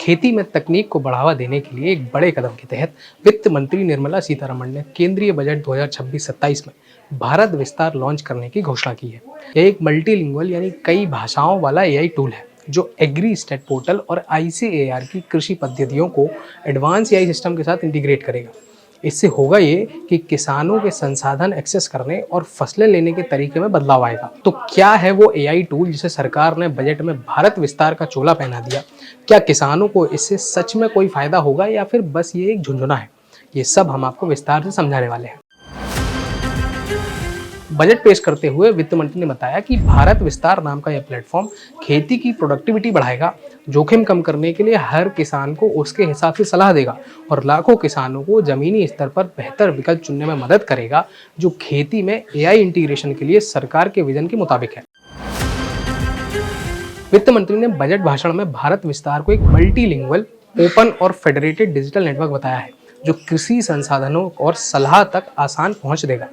खेती में तकनीक को बढ़ावा देने के लिए एक बड़े कदम के तहत वित्त मंत्री निर्मला सीतारमण ने केंद्रीय बजट 2026-27 में भारत विस्तार लॉन्च करने की घोषणा की है। यह एक मल्टीलिंगुअल यानी कई भाषाओं वाला एआई टूल है जो एग्री स्टेट पोर्टल और आईसीएआर की कृषि पद्धतियों को एडवांस एआई सिस्टम के साथ इंटीग्रेट करेगा। इससे होगा ये कि किसानों के संसाधन एक्सेस करने और फसलें लेने के तरीके में बदलाव आएगा। तो क्या है वो एआई टूल जिसे सरकार ने बजट में भारत विस्तार का चोला पहना दिया? क्या किसानों को इससे सच में कोई फायदा होगा या फिर बस ये एक झुंझुना है? ये सब हम आपको विस्तार से समझाने वाले हैं। बजट पेश करते हुए वित्त मंत्री ने बताया कि भारत विस्तार नाम का यह प्लेटफॉर्म खेती की प्रोडक्टिविटी बढ़ाएगा, जोखिम कम करने के लिए हर किसान को उसके हिसाब से सलाह देगा और लाखों किसानों को जमीनी स्तर पर बेहतर विकल्प चुनने में मदद करेगा, जो खेती में एआई इंटीग्रेशन के लिए सरकार के विजन के मुताबिक है। वित्त मंत्री ने बजट भाषण में भारत विस्तार को एक मल्टीलिंगुअल, ओपन और फेडरेटेड डिजिटल नेटवर्क बताया है जो कृषि संसाधनों और सलाह तक आसान पहुंच देगा।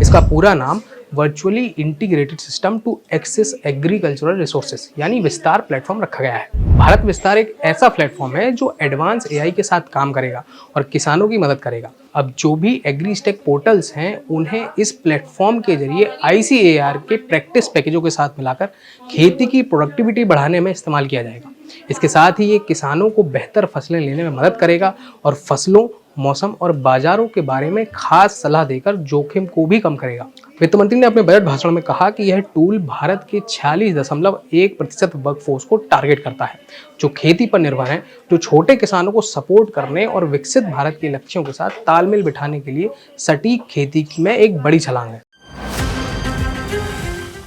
इसका पूरा नाम virtually integrated system to access agricultural resources यानी विस्तार प्लेटफॉर्म रखा गया है। भारत विस्तार एक ऐसा प्लेटफॉर्म है जो एडवांस एआई के साथ काम करेगा और किसानों की मदद करेगा। अब जो भी एग्रीस्टेक पोर्टल्स हैं उन्हें इस प्लेटफॉर्म के जरिए आईसीएआर के प्रैक्टिस पैकेजों के साथ मिलाकर खेती की प्रोडक्टिविटी बढ़ाने में इस्तेमाल किया जाएगा। इसके साथ ही ये किसानों को बेहतर फसलें लेने में मदद करेगा और फसलों, मौसम और बाजारों के बारे में खास सलाह देकर जोखिम को भी कम करेगा। वित्त मंत्री ने अपने बजट भाषण में कहा कि यह टूल भारत के 46.1% वर्कफोर्स को टारगेट करता है जो खेती पर निर्भर है, जो छोटे किसानों को सपोर्ट करने और विकसित भारत के लक्ष्यों के साथ तालमेल बिठाने के लिए सटीक खेती में एक बड़ी छलांग है।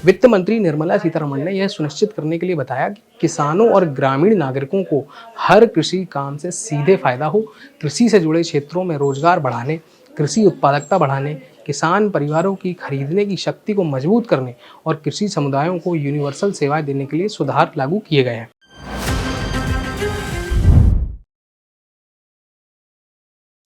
वित्त मंत्री निर्मला सीतारमण ने यह सुनिश्चित करने के लिए बताया कि किसानों और ग्रामीण नागरिकों को हर कृषि काम से सीधे फायदा हो। कृषि से जुड़े क्षेत्रों में रोजगार बढ़ाने, कृषि उत्पादकता बढ़ाने, किसान परिवारों की खरीदने की शक्ति को मजबूत करने और कृषि समुदायों को यूनिवर्सल सेवाएं देने के लिए सुधार लागू किए गए हैं।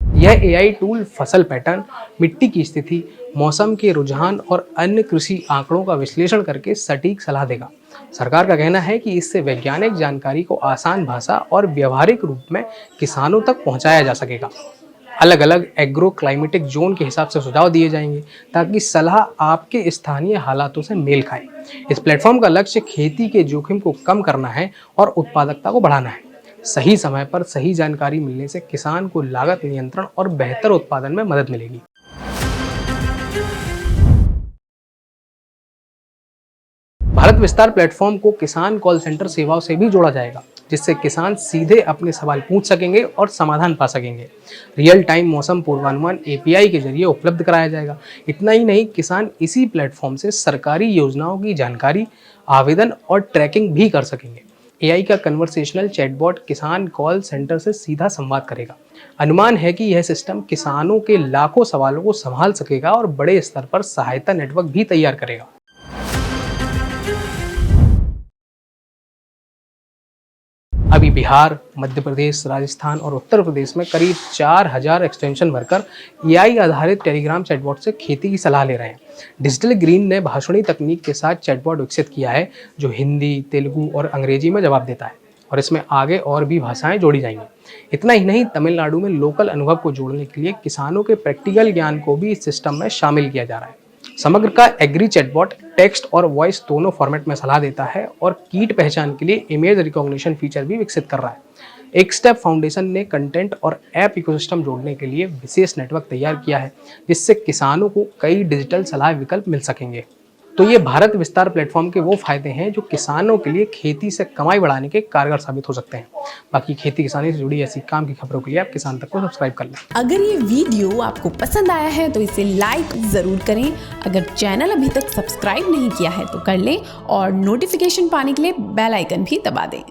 यह एआई टूल फसल पैटर्न, मिट्टी की स्थिति, मौसम के रुझान और अन्य कृषि आंकड़ों का विश्लेषण करके सटीक सलाह देगा। सरकार का कहना है कि इससे वैज्ञानिक जानकारी को आसान भाषा और व्यवहारिक रूप में किसानों तक पहुंचाया जा सकेगा। अलग अलग एग्रो क्लाइमेटिक जोन के हिसाब से सुझाव दिए जाएंगे ताकि सलाह आपके स्थानीय हालातों से मेल खाए। इस प्लेटफॉर्म का लक्ष्य खेती के जोखिम को कम करना है और उत्पादकता को बढ़ाना है। सही समय पर सही जानकारी मिलने से किसान को लागत नियंत्रण और बेहतर उत्पादन में मदद मिलेगी। भारत विस्तार प्लेटफॉर्म को किसान कॉल सेंटर सेवाओं से भी जोड़ा जाएगा, जिससे किसान सीधे अपने सवाल पूछ सकेंगे और समाधान पा सकेंगे। रियल टाइम मौसम पूर्वानुमान एपीआई के जरिए उपलब्ध कराया जाएगा। इतना ही नहीं, किसान इसी प्लेटफॉर्म से सरकारी योजनाओं की जानकारी, आवेदन और ट्रैकिंग भी कर सकेंगे। एआई का कन्वर्सेशनल चैटबॉट किसान कॉल सेंटर से सीधा संवाद करेगा। अनुमान है कि यह सिस्टम किसानों के लाखों सवालों को संभाल सकेगा और बड़े स्तर पर सहायता नेटवर्क भी तैयार करेगा। अभी बिहार, मध्य प्रदेश, राजस्थान और उत्तर प्रदेश में करीब 4000 एक्सटेंशन वर्कर एआई आधारित टेलीग्राम चैटबॉट से खेती की सलाह ले रहे हैं। डिजिटल ग्रीन ने भाषणी तकनीक के साथ चैटबॉट विकसित किया है जो हिंदी, तेलुगु और अंग्रेजी में जवाब देता है और इसमें आगे और भी भाषाएं जोड़ी जाएंगी। इतना ही नहीं, तमिलनाडु में लोकल अनुभव को जोड़ने के लिए किसानों के प्रैक्टिकल ज्ञान को भी इस सिस्टम में शामिल किया जा रहा है। समग्र का एग्री चैटबॉट टेक्स्ट और वॉइस दोनों फॉर्मेट में सलाह देता है और कीट पहचान के लिए इमेज रिकॉग्निशन फीचर भी विकसित कर रहा है। एक स्टेप फाउंडेशन ने कंटेंट और ऐप इकोसिस्टम जोड़ने के लिए विशेष नेटवर्क तैयार किया है, जिससे किसानों को कई डिजिटल सलाह विकल्प मिल सकेंगे। तो ये भारत विस्तार प्लेटफॉर्म के वो फायदे हैं जो किसानों के लिए खेती से कमाई बढ़ाने के कारगर साबित हो सकते हैं। बाकी खेती किसानी से जुड़ी ऐसी काम की खबरों के लिए आप किसान तक को सब्सक्राइब कर लें। अगर ये वीडियो आपको पसंद आया है तो इसे लाइक जरूर करें। अगर चैनल अभी तक सब्सक्राइब नहीं किया है तो कर लें और नोटिफिकेशन पाने के लिए बेल आइकन भी दबा दें।